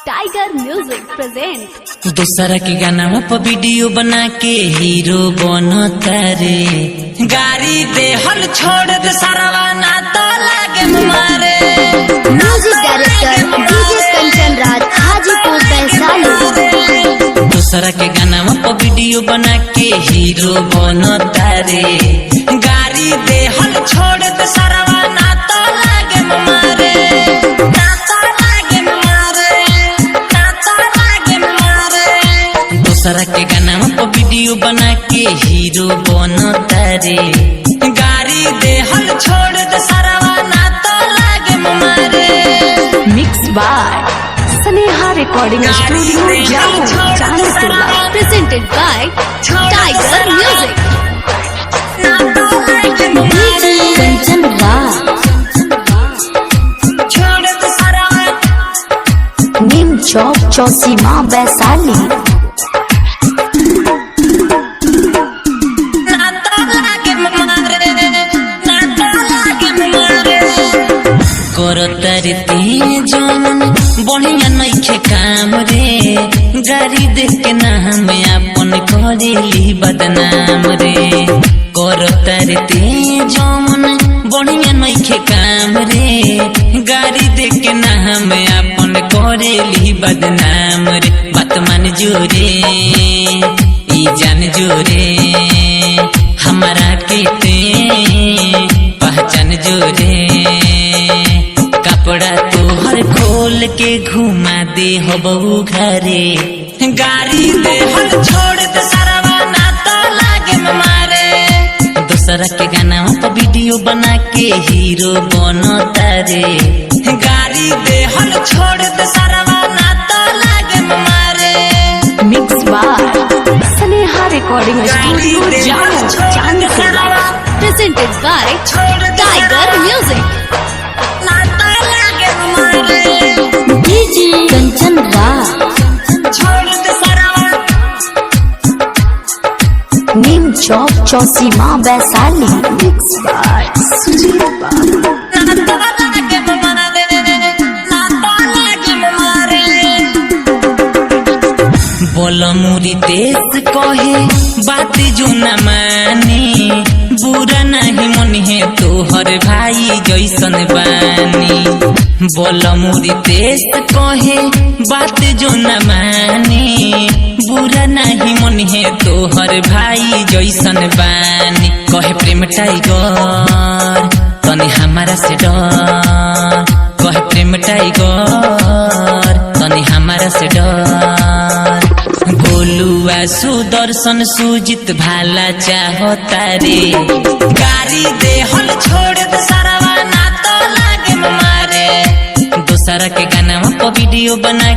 Tiger music present. दूसरा के गाना पर वीडियो बना के हीरो बनता रे। गाड़ी दे हल छोड़ दे सारा ना तो लागे मारे। Music director DJ Kanchan Raj Hajipur Vaishali. दूसरा के गाना पर वीडियो बना के हीरो बनता रे। गाड़ी दे हल छोड़ दे सारा ना तो लागे मारे। दूसरा के गाना पर वीडियो बना के हीरो बनता रे। गाड़ी दे हल छोड़ दे सारा ना तो लागे मारे। Mix by Sneha recording studio Jamo Chandpur. Presented by Tiger Music. Kanchan Raj Neem Chowk Chausima Vaishali. करतारे जमन बढ़िया नइखे काम रे। गाड़ी देख के नाम अपन करेली बदनाम रे। करतारे जमन बढ़िया नइखे काम रे। गाड़ी देख के नाम अपन करेली बदनाम रे। बात मान जोरे ई जान जोरे हमारा के पहचान जोरे। कपड़ा तोहर खोल के घुमा दे हो बहू घरे। गाड़ी दे हल छोड़ दे सारा ना तो लागे मारे। दूसरा के गाना पर वीडियो बना के हीरो बनता रे। गाड़ी दे हल छोड़ दे सारा ना तो लागे मारे। Mix by Sneha recording studio Jamo Chandpur. Presented by Tiger Music. DJ Kanchan Raj Neem Chowk Chausima Vaishali. Mix by Sujeet Babu. बोल मुरी देश कहे बात जो न मानी। बुरा नहीं मन है तोहर भाई जैसन बानी। बोल मुरी देश कहे बात जो न मानी। बुरा नहीं मन है तोहर भाई जैसन बानी। कहे प्रेम टाइगर तनी हमारा से डर। कहे प्रेम टाइगर तनी हमारा से डर। गोलुआ सुदर्शन सुजित भाला चाहता रे। गाड़ी दे हल छोड़ दे सारा ना तो लागे मारे। दूसरा के गाना पर वीडियो बना